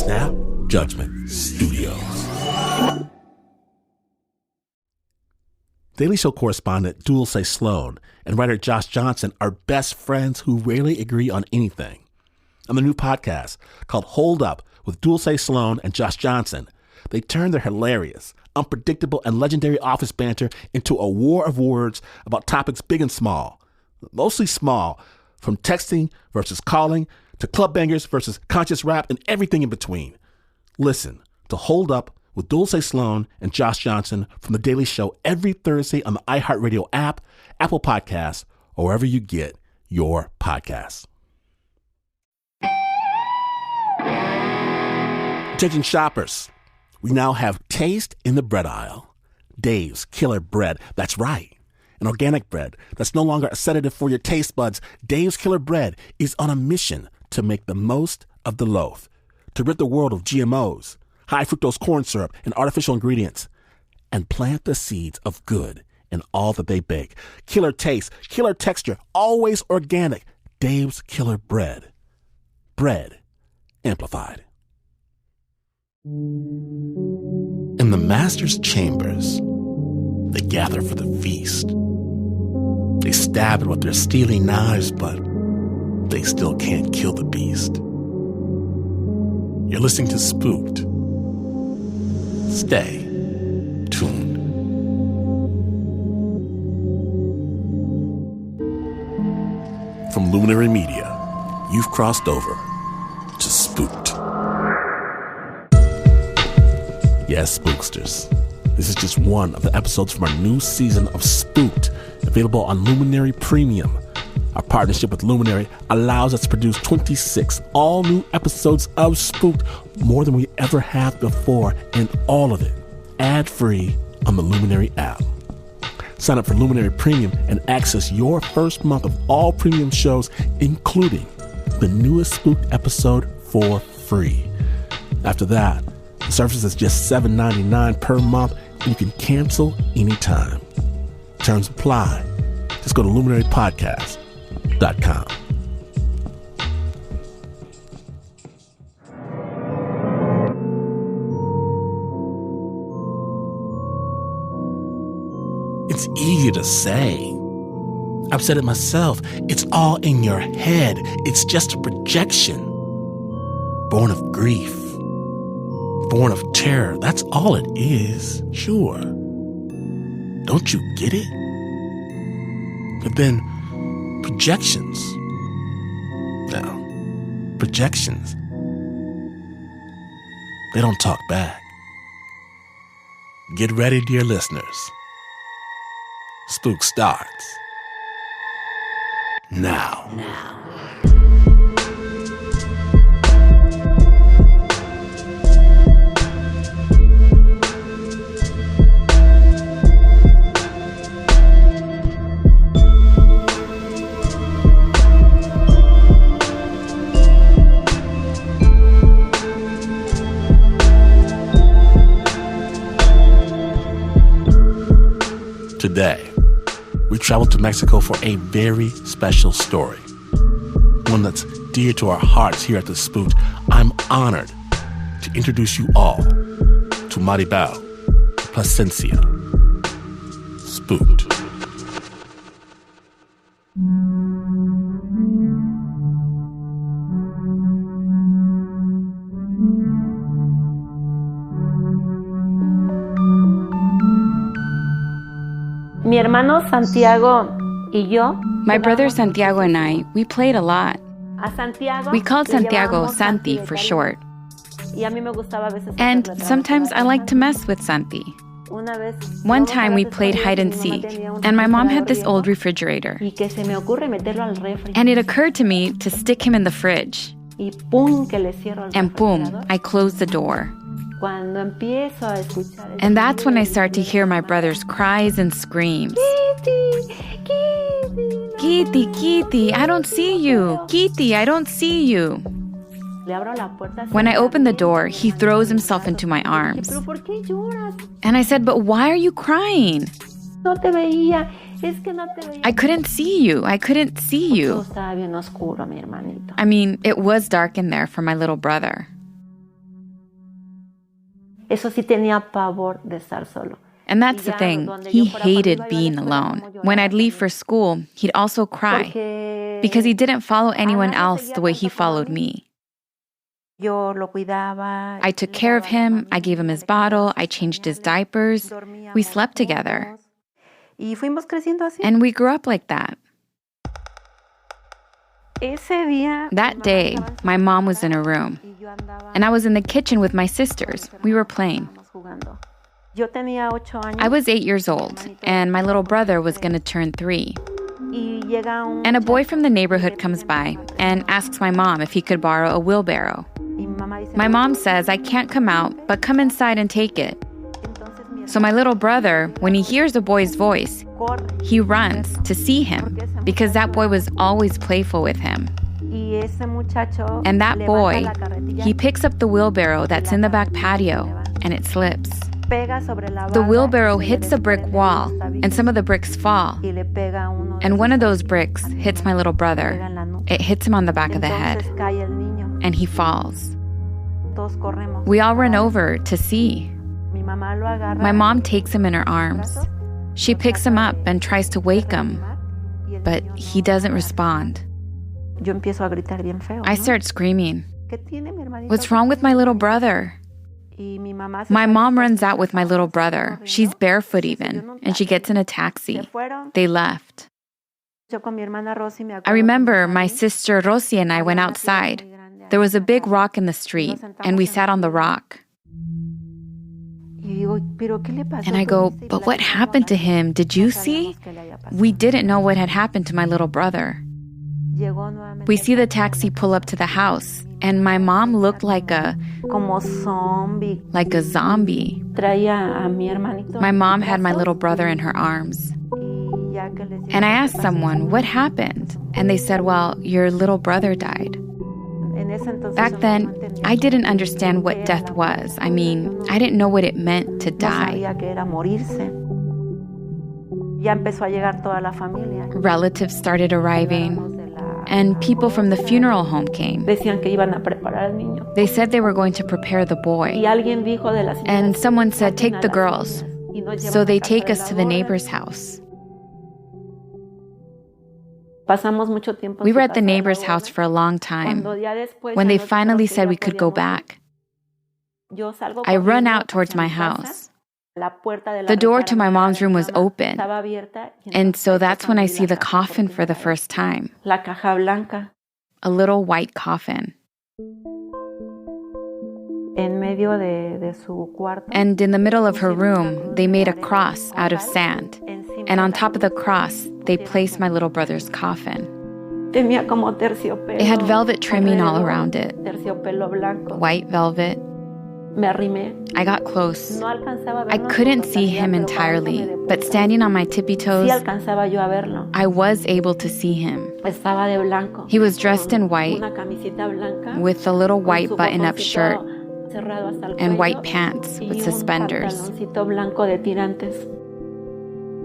Snap Judgment Studios. Daily Show correspondent Dulce Sloan and writer Josh Johnson are best friends who rarely agree on anything. On the new podcast called Hold Up with Dulce Sloan and Josh Johnson, they turn their hilarious, unpredictable, and legendary office banter into a war of words about topics big and small. Mostly small, from texting versus calling to club bangers versus conscious rap and everything in between. Listen to Hold Up with Dulce Sloan and Josh Johnson from The Daily Show every Thursday on the iHeartRadio app, Apple Podcasts, or wherever you get your podcasts. Attention shoppers, we now have taste in the bread aisle. Dave's Killer Bread, that's right. An organic bread that's no longer a sedative for your taste buds. Dave's Killer Bread is on a mission to make the most of the loaf, to rid the world of GMOs, high fructose corn syrup, and artificial ingredients, and plant the seeds of good in all that they bake. Killer taste, killer texture, always organic. Dave's Killer Bread. Bread amplified. In the master's chambers, they gather for the feast. They stab it with their steely knives, but they still can't kill the beast. You're listening to Spooked. Stay tuned. From Luminary Media, you've crossed over to Spooked. Yes, Spooksters. This is just one of the episodes from our new season of Spooked, available on Luminary Premium. Our partnership with Luminary allows us to produce 26 all-new episodes of Spooked, more than we ever have before, and all of it ad-free on the Luminary app. Sign up for Luminary Premium and access your first month of all premium shows, including the newest Spooked episode, for free. After that, the service is just $7.99 per month, and you can cancel anytime. Terms apply. Just go to luminarypodcast.com. It's easy to say. I've said it myself. It's all in your head. It's just a projection. Born of grief. Born of terror. That's all it is. Sure. Don't you get it? But then, projections. Now, projections. They don't talk back. Get ready, dear listeners. Spook starts now. Today, we traveled to Mexico for a very special story, one that's dear to our hearts here at The Spooked. I'm honored to introduce you all to Maribel Plasencia. Spooked. Mi hermano Santiago y yo. My brother Santiago and I, we played a lot. A Santiago, we called Santiago Santi for short. And sometimes I liked to mess with Santi. One time we played hide and seek, and my mom had this old refrigerator. And it occurred to me to stick him in the fridge. And boom, I closed the door. And that's when I start to hear my brother's cries and screams. Kitty, Kitty, I don't see you. Kitty, I don't see you. When I open the door, he throws himself into my arms. And I said, but why are you crying? I couldn't see you. I couldn't see you. I mean, it was dark in there for my little brother. Eso sí tenía pavor de estar solo. And that's the thing. He hated being alone. When I'd leave for school, he'd also cry because he didn't follow anyone else the way he followed me. I took care of him. I gave him his bottle. I changed his diapers. We slept together. And we grew up like that. That day, my mom was in her room, and I was in the kitchen with my sisters. We were playing. I was 8 years old, and my little brother was going to turn 3. And a boy from the neighborhood comes by and asks my mom if he could borrow a wheelbarrow. My mom says, I can't come out, but come inside and take it. So my little brother, when he hears the boy's voice, he runs to see him because that boy was always playful with him. And that boy, he picks up the wheelbarrow that's in the back patio, and it slips. The wheelbarrow hits a brick wall, and some of the bricks fall. And one of those bricks hits my little brother. It hits him on the back of the head, and he falls. We all run over to see. My mom takes him in her arms. She picks him up and tries to wake him, but he doesn't respond. I start screaming. What's wrong with my little brother? My mom runs out with my little brother. She's barefoot even, and she gets in a taxi. They left. I remember my sister Rosie and I went outside. There was a big rock in the street, and we sat on the rock. And I go, but what happened to him? Did you see? We didn't know what had happened to my little brother. We see the taxi pull up to the house, and my mom looked like a zombie. My mom had my little brother in her arms. And I asked someone, what happened? And they said, well, your little brother died. Back then, I didn't understand what death was. I mean, I didn't know what it meant to die. Relatives started arriving, and people from the funeral home came. They said they were going to prepare the boy. And someone said, take the girls. So they take us to the neighbor's house. We were at the neighbor's house for a long time. When they finally said we could go back, I run out towards my house. The door to my mom's room was open, and so that's when I see the coffin for the first time. A little white coffin. And in the middle of her room, they made a cross out of sand. And on top of the cross, they placed my little brother's coffin. It had velvet trimming all around it. White velvet. I got close. I couldn't see him entirely, but standing on my tippy toes, I was able to see him. He was dressed in white, with a little white button-up shirt and white pants with suspenders.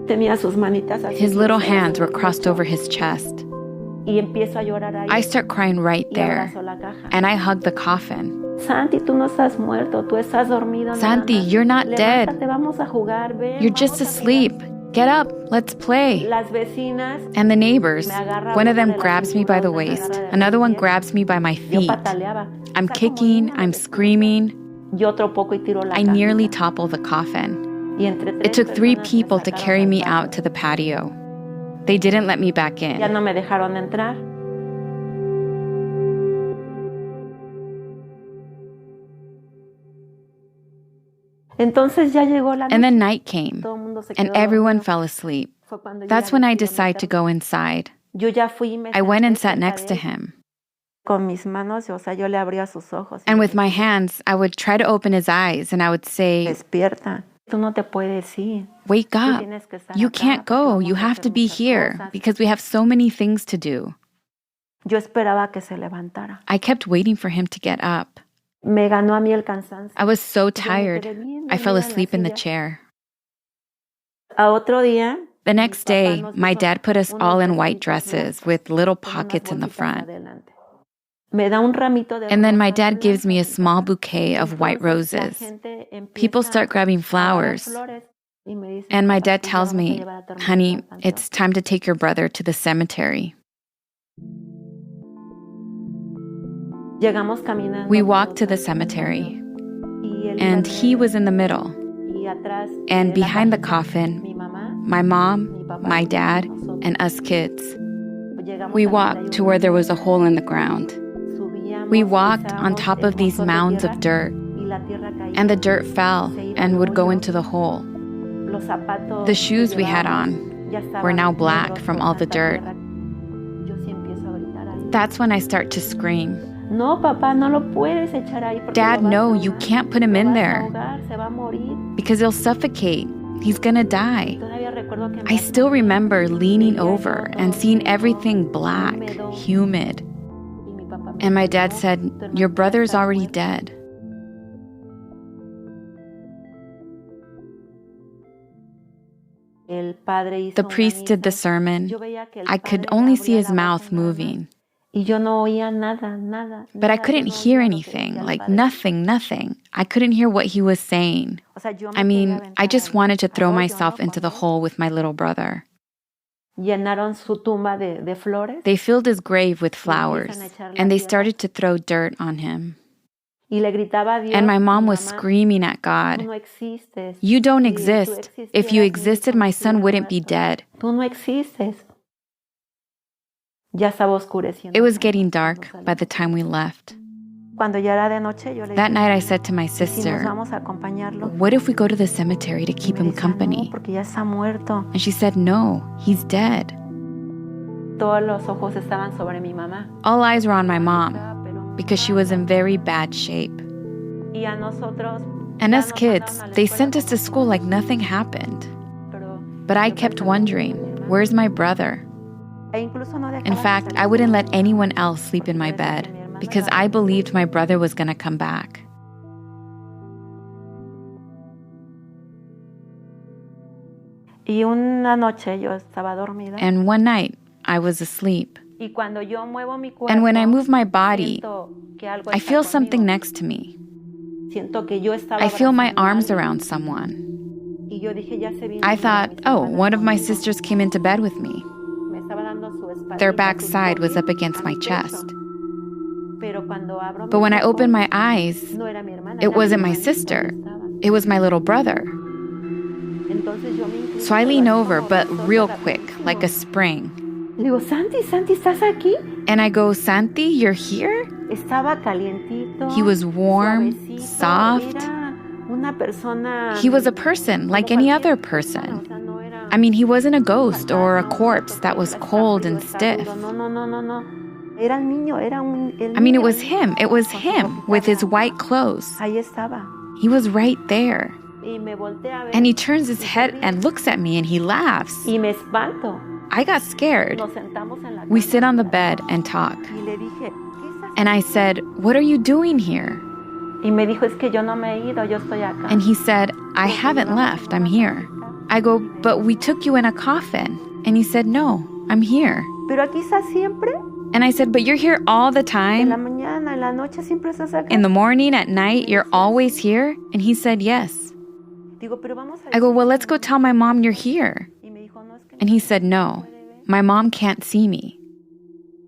His little hands were crossed over his chest. I start crying right there, and I hug the coffin. Santi, you're not dead. You're just asleep. Get up, let's play. And the neighbors, one of them grabs me by the waist, another one grabs me by my feet. I'm kicking, I'm screaming. I nearly topple the coffin. It took 3 people to carry me out to the patio. They didn't let me back in. And then night came, and everyone fell asleep. That's when I decided to go inside. I went and sat next to him. And with my hands, I would try to open his eyes, and I would say, wake up. You can't go. You have to be here because we have so many things to do. I kept waiting for him to get up. I was so tired. I fell asleep in the chair. The next day, my dad put us all in white dresses with little pockets in the front. And then my dad gives me a small bouquet of white roses. People start grabbing flowers. And my dad tells me, honey, it's time to take your brother to the cemetery. We walked to the cemetery, and he was in the middle. And behind the coffin, my mom, my dad, and us kids. We walked to where there was a hole in the ground. We walked on top of these mounds of dirt, and the dirt fell and would go into the hole. The shoes we had on were now black from all the dirt. That's when I start to scream. Dad, no, you can't put him in there because he'll suffocate. He's gonna die. I still remember leaning over and seeing everything black, humid. And my dad said, your brother's already dead. The priest did the sermon. I could only see his mouth moving. But I couldn't hear anything, like nothing. I couldn't hear what he was saying. I mean, I just wanted to throw myself into the hole with my little brother. They filled his grave with flowers, and they started to throw dirt on him. And my mom was screaming at God, you don't exist. If you existed, my son wouldn't be dead. It was getting dark by the time we left. That night I said to my sister, what if we go to the cemetery to keep him company? And she said, no, he's dead. All eyes were on my mom because she was in very bad shape. And us kids, they sent us to school like nothing happened. But I kept wondering, where's my brother? In fact, I wouldn't let anyone else sleep in my bed because I believed my brother was going to come back. And one night, I was asleep. And when I move my body, I feel something next to me. I feel my arms around someone. I thought, oh, one of my sisters came into bed with me. Their backside was up against my chest. But when I opened my eyes, it wasn't my sister. It was my little brother. So I lean over, but real quick, like a spring. And I go, Santi, you're here? He was warm, soft. He was a person, like any other person. I mean, he wasn't a ghost or a corpse that was cold and stiff. I mean, it was him. It was him with his white clothes. He was right there. And he turns his head and looks at me and he laughs. I got scared. We sit on the bed and talk. And I said, what are you doing here? And he said, I haven't left. I'm here. I go, but we took you in a coffin. And he said, no, I'm here. And I said, but you're here all the time? In the morning, at night, you're always here? And he said, yes. I go, well, let's go tell my mom you're here. And he said, no, my mom can't see me.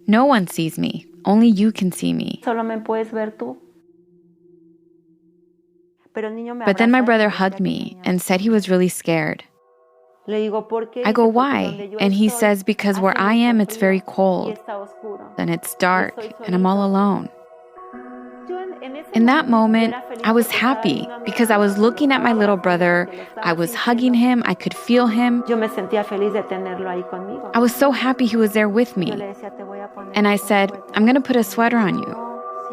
No one sees me. Only you can see me. But then my brother hugged me and said he was really scared. I go, why? And he says, because where I am, it's very cold. And it's dark, and I'm all alone. In that moment, I was happy because I was looking at my little brother. I was hugging him. I could feel him. I was so happy he was there with me. And I said, I'm going to put a sweater on you.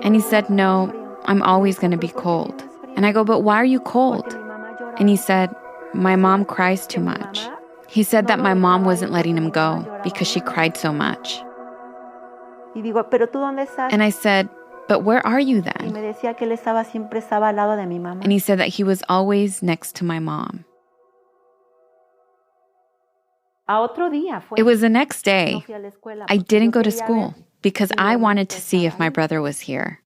And he said, no, I'm always going to be cold. And I go, but why are you cold? And he said, my mom cries too much. He said that my mom wasn't letting him go because she cried so much. And I said, but where are you then? And he said that he was always next to my mom. It was the next day. I didn't go to school. because I wanted to see if my brother was here.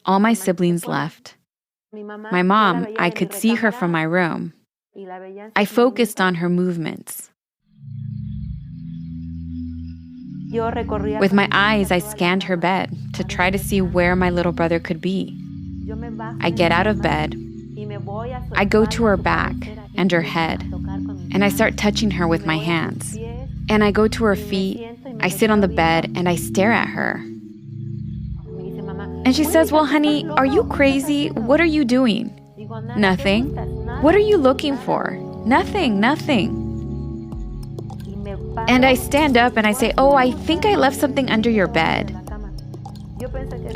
All my siblings left. My mom, I could see her from my room. I focused on her movements. With my eyes, I scanned her bed to try to see where my little brother could be. I get out of bed. I go to her back and her head, and I start touching her with my hands. And I go to her feet. I sit on the bed and I stare at her. And she says, "Well, honey, are you crazy? What are you doing?" "Nothing." "What are you looking for?" "Nothing." And I stand up and I say, "Oh, I think I left something under your bed."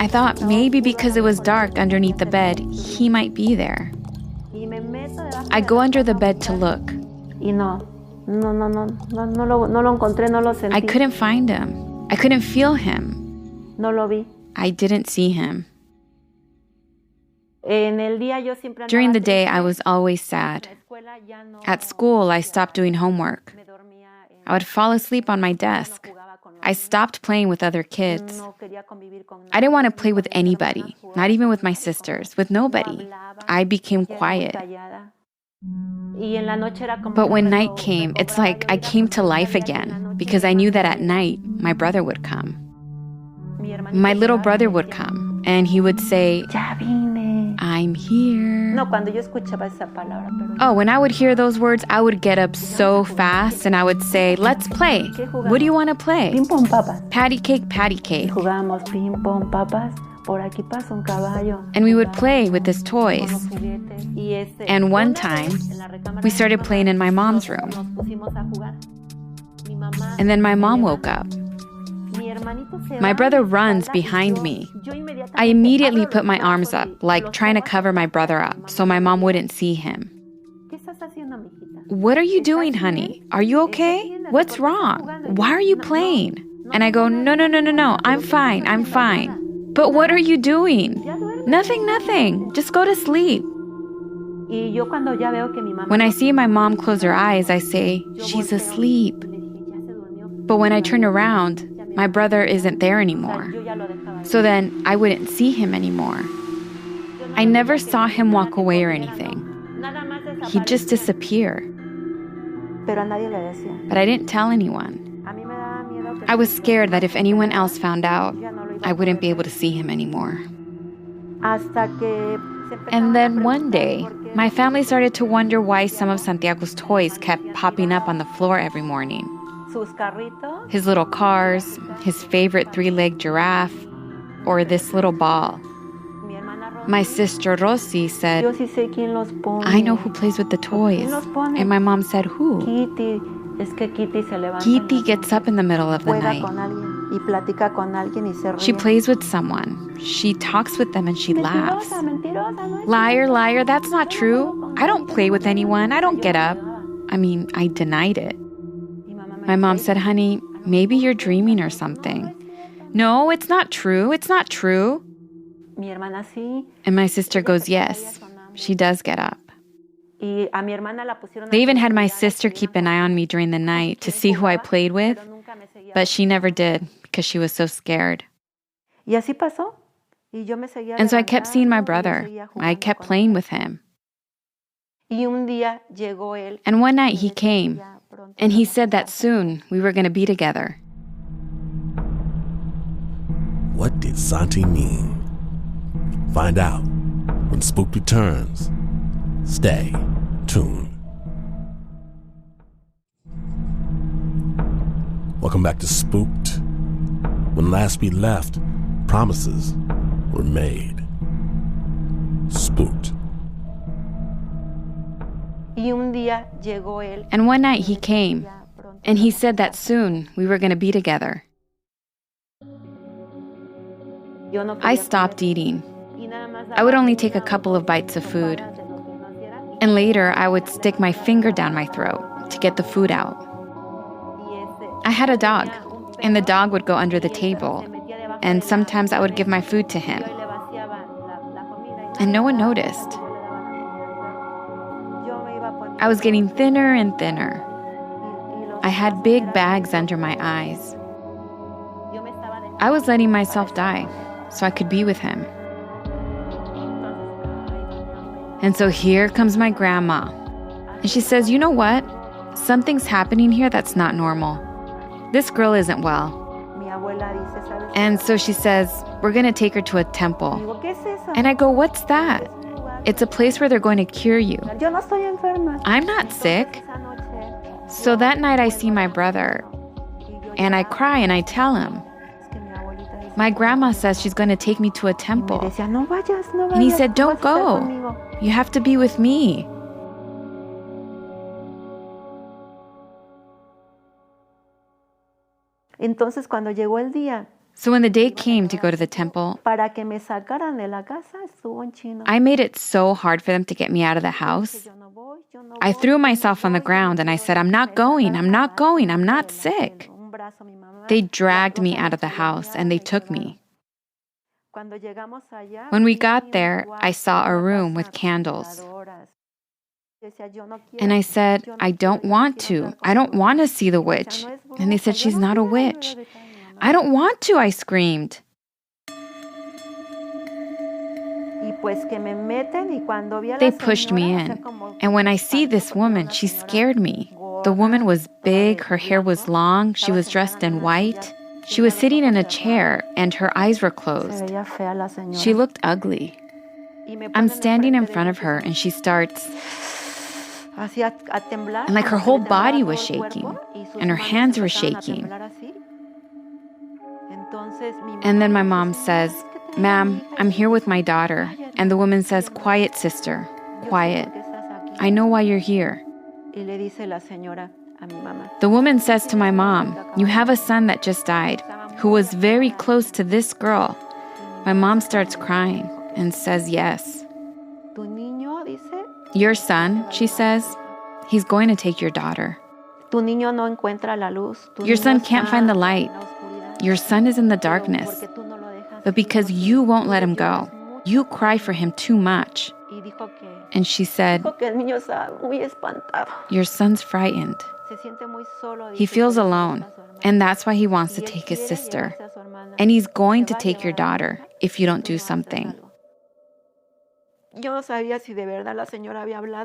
I thought maybe because it was dark underneath the bed, he might be there. I go under the bed to look. I couldn't find him. I couldn't feel him. I didn't see him. During the day, I was always sad. At school, I stopped doing homework. I would fall asleep on my desk. I stopped playing with other kids. I didn't want to play with anybody, not even with my sisters, with nobody. I became quiet. But when night came, it's like I came to life again because I knew that at night, my brother would come. My little brother would come, and he would say, "I'm here." Oh, when I would hear those words, I would get up so fast, and I would say, "Let's play. What do you want to play?" Patty cake, patty cake. And we would play with his toys. And one time, we started playing in my mom's room. And then my mom woke up. My brother runs behind me. I immediately put my arms up, like trying to cover my brother up so my mom wouldn't see him. "What are you doing, honey? Are you okay? What's wrong? Why are you playing?" And I go, No, I'm fine. "But what are you doing?" Nothing. Just go to sleep." When I see my mom close her eyes, I say, "She's asleep." But when I turn around, my brother isn't there anymore. So then I wouldn't see him anymore. I never saw him walk away or anything. He'd just disappear. But I didn't tell anyone. I was scared that if anyone else found out, I wouldn't be able to see him anymore. And then one day, my family started to wonder why some of Santiago's toys kept popping up on the floor every morning. His little cars, his favorite 3-legged giraffe, or this little ball. My sister Rosie said, "I know who plays with the toys." And my mom said, "Who?" Kitty gets up in the middle of the night. She plays with someone. She talks with them and she laughs. Liar, that's not true. I don't play with anyone. I don't get up. I denied it. My mom said, "Honey, maybe you're dreaming or something." "No, it's not true. And my sister goes, "Yes, she does get up." They even had my sister keep an eye on me during the night to see who I played with, but she never did because she was so scared. And so I kept seeing my brother. I kept playing with him. And one night he came, and he said that soon we were going to be together. What did Santi mean? Find out when Spooked returns. Stay tuned. Welcome back to Spooked. When last we left, promises were made. Spooked. And one night he came, and he said that soon we were going to be together. I stopped eating. I would only take a couple of bites of food. And later, I would stick my finger down my throat to get the food out. I had a dog, and the dog would go under the table, and sometimes I would give my food to him. And no one noticed. I was getting thinner and thinner. I had big bags under my eyes. I was letting myself die so I could be with him. And so here comes my grandma. And she says, you know what? Something's happening here that's not normal. This girl isn't well. And so she says, we're going to take her to a temple. And I go, what's that? It's a place where they're going to cure you. I'm not sick. So that night I see my brother. And I cry and I tell him. My grandma says she's going to take me to a temple. And he said, don't go. You have to be with me. Entonces, cuando llegó el día, so when the day came to go to the temple, para que me sacaran de la casa, estuvo en chino. I made it so hard for them to get me out of the house. I threw myself on the ground and I said, I'm not going, I'm not going, I'm not sick. They dragged me out of the house and they took me. When we got there, I saw a room with candles. And I said, I don't want to. I don't want to see the witch. And they said, she's not a witch. I don't want to, I screamed. They pushed me in. And when I see this woman, she scared me. The woman was big, her hair was long, she was dressed in white. She was sitting in a chair and her eyes were closed. She looked ugly. I'm standing in front of her and she starts... And like her whole body was shaking and her hands were shaking. And then my mom says, ma'am, I'm here with my daughter. And the woman says, quiet, sister, quiet. I know why you're here. The woman says to my mom, you have a son that just died, who was very close to this girl. My mom starts crying and says, yes. Your son, she says, he's going to take your daughter. Your son can't find the light. Your son is in the darkness. But because you won't let him go, you cry for him too much. And she said, your son's frightened. He feels alone, and that's why he wants to take his sister. And he's going to take your daughter if you don't do something.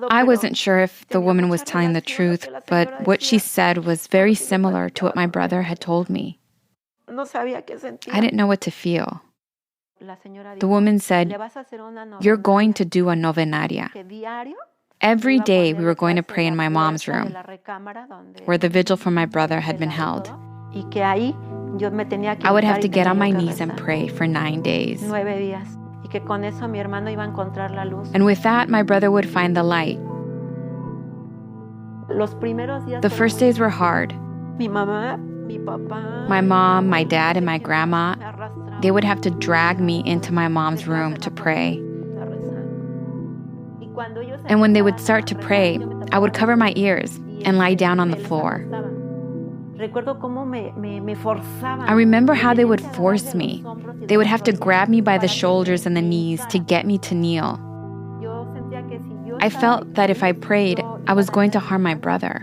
I wasn't sure if the woman was telling the truth, but what she said was very similar to what my brother had told me. I didn't know what to feel. The woman said, you're going to do a novenaria. Every day we were going to pray in my mom's room, where the vigil for my brother had been held. I would have to get on my knees and pray for 9 days. And with that, my brother would find the light. The first days were hard. My mom, my dad, and my grandma, they would have to drag me into my mom's room to pray. And when they would start to pray, I would cover my ears and lie down on the floor. I remember how they would force me. They would have to grab me by the shoulders and the knees to get me to kneel. I felt that if I prayed, I was going to harm my brother,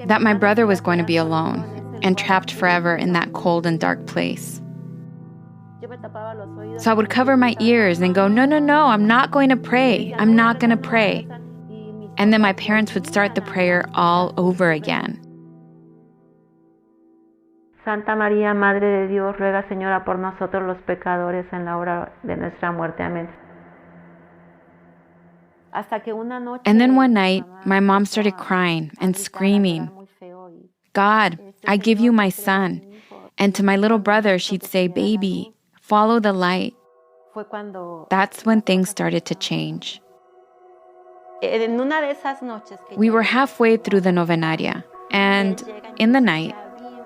that my brother was going to be alone and trapped forever in that cold and dark place. So I would cover my ears and go, no, no, no, I'm not going to pray. I'm not going to pray. And then my parents would start the prayer all over again. Santa María, Madre de Dios, ruega, Señora, por nosotros los pecadores en la hora de nuestra muerte. Amén. And then one night, my mom started crying and screaming, God, I give you my son. And to my little brother, she'd say, baby, follow the light. That's when things started to change. We were halfway through the novenaria, and in the night,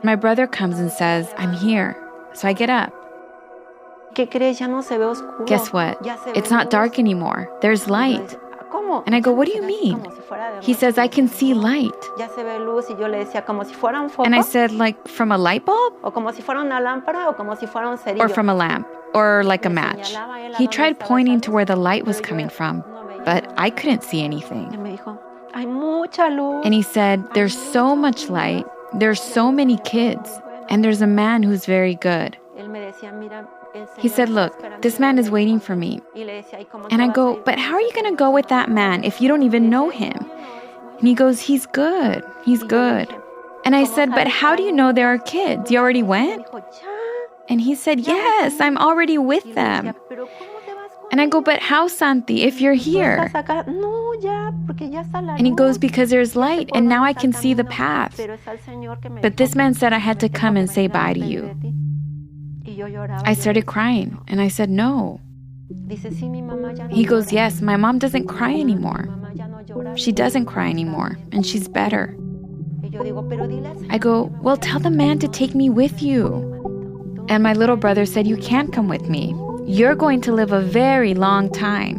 my brother comes and says, I'm here. So I get up. Guess what? It's not dark anymore. There's light. And I go, what do you mean? He says, I can see light. And I said, like from a light bulb? Or from a lamp? Or like a match? He tried pointing to where the light was coming from, but I couldn't see anything. And he said, there's so much light. There's so many kids. And there's a man who's very good. He said, look, this man is waiting for me. And I go, but how are you going to go with that man if you don't even know him? And he goes, he's good. He's good. And I said, but how do you know there are kids? You already went? And he said, yes, I'm already with them. And I go, but how, Santi, if you're here? And he goes, because there's light, and now I can see the path. But this man said I had to come and say bye to you. I started crying, and I said, no. He goes, yes, my mom doesn't cry anymore. She doesn't cry anymore, and she's better. I go, well, tell the man to take me with you. And my little brother said, you can't come with me. You're going to live a very long time.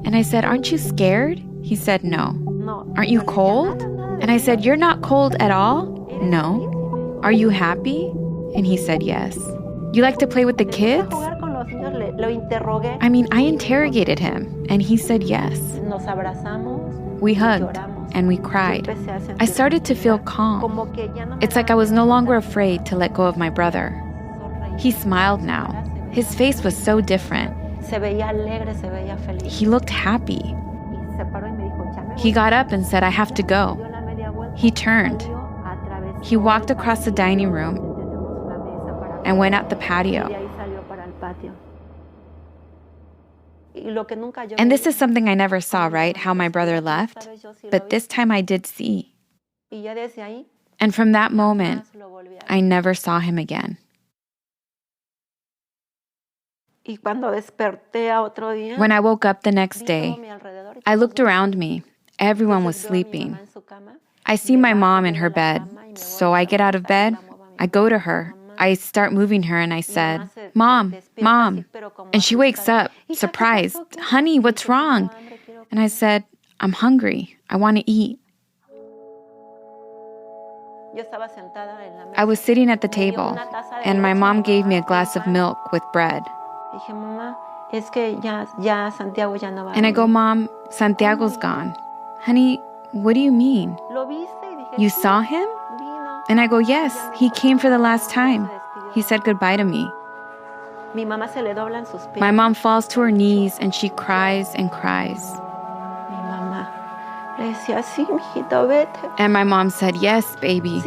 And I said, aren't you scared? He said, no. Aren't you cold? And I said, you're not cold at all? No. Are you happy? And he said, yes. You like to play with the kids? I mean, I interrogated him, and he said yes. We hugged, and we cried. I started to feel calm. It's like I was no longer afraid to let go of my brother. He smiled now. His face was so different. He looked happy. He got up and said, I have to go. He turned. He walked across the dining room and went out the patio. And this is something I never saw, right? How my brother left. But this time I did see. And from that moment, I never saw him again. When I woke up the next day, I looked around me. Everyone was sleeping. I see my mom in her bed. So I get out of bed. I go to her. I start moving her and I said, Mom, Mom. And she wakes up, surprised. Honey, what's wrong? And I said, I'm hungry. I want to eat. I was sitting at the table and my mom gave me a glass of milk with bread. And I go, Mom, Santiago's gone. Honey, what do you mean? You saw him? And I go, yes, he came for the last time. He said goodbye to me. My mom falls to her knees and she cries and cries. And my mom said, yes, baby.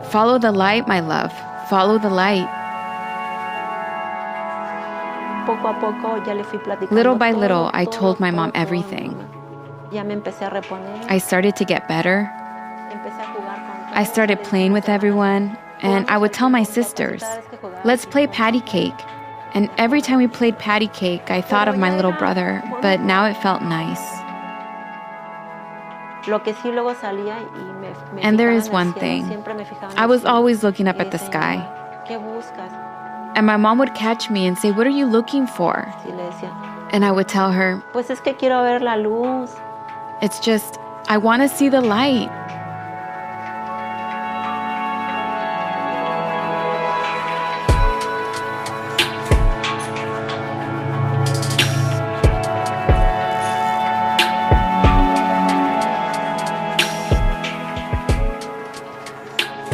Follow the light, my love. Follow the light. Little by little, I told my mom everything. I started to get better. I started playing with everyone, and I would tell my sisters, let's play patty cake. And every time we played patty cake, I thought of my little brother, but now it felt nice. And there is one thing. I was always looking up at the sky. And my mom would catch me and say, what are you looking for? And I would tell her, it's just, I want to see the light.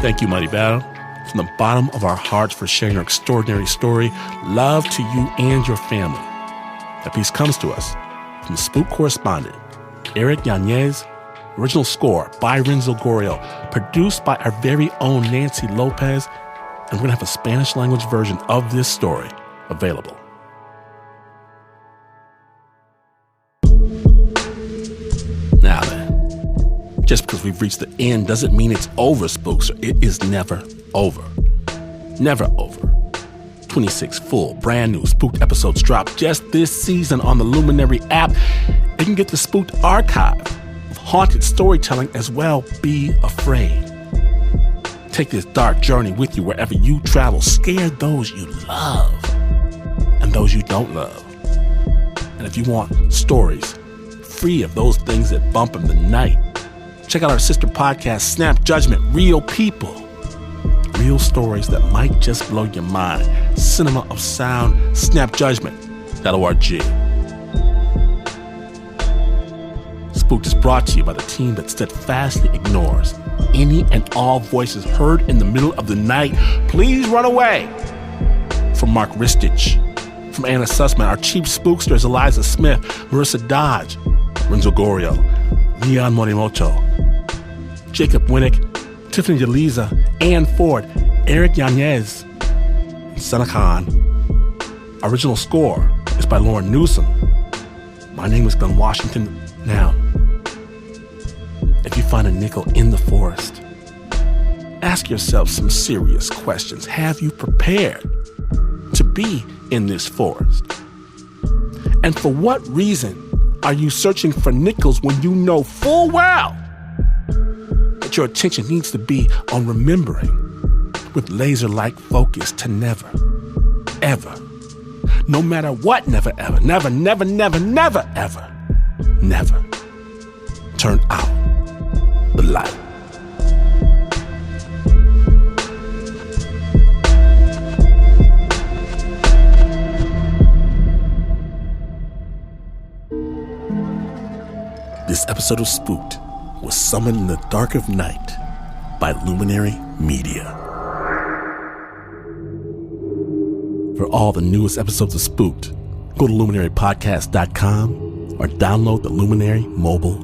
Thank you, Maribel. From the bottom of our hearts for sharing your extraordinary story. Love to you and your family. That piece comes to us from Spooked correspondent Eric Yanez. Original score by Renzo Gorio. Produced by our very own Nancy Lopez. And we're going to have a Spanish language version of this story available. Now then, just because we've reached the end doesn't mean it's over, Spookster. It is never over. Never over. 26 full, brand new Spooked episodes drop just this season on the Luminary app. You can get the Spooked archive of haunted storytelling as well. Be afraid. Take this dark journey with you wherever you travel. Scare those you love and those you don't love. And if you want stories free of those things that bump in the night, check out our sister podcast, Snap Judgment, Real People. Real stories that might just blow your mind. Cinema of Sound, snapjudgment.org. Spooked is brought to you by the team that steadfastly ignores any and all voices heard in the middle of the night. Please run away. From Mark Ristich, from Anna Sussman, our chief spooksters Eliza Smith, Marissa Dodge, Renzo Gorio, Leon Morimoto, Jacob Winnick, Tiffany DeLiza, Ann Ford, Eric Yanez, and Sana Khan. Original score is by Lauren Newsom. My name is Glenn Washington. Now, if you find a nickel in the forest, ask yourself some serious questions. Have you prepared to be in this forest? And for what reason are you searching for nickels when you know full well that your attention needs to be on remembering with laser-like focus to never, ever, no matter what, never, ever, never, never, never, never, ever, never turn out the light. This episode of Spooked was summoned in the dark of night by Luminary Media. For all the newest episodes of Spooked, go to luminarypodcast.com or download the Luminary mobile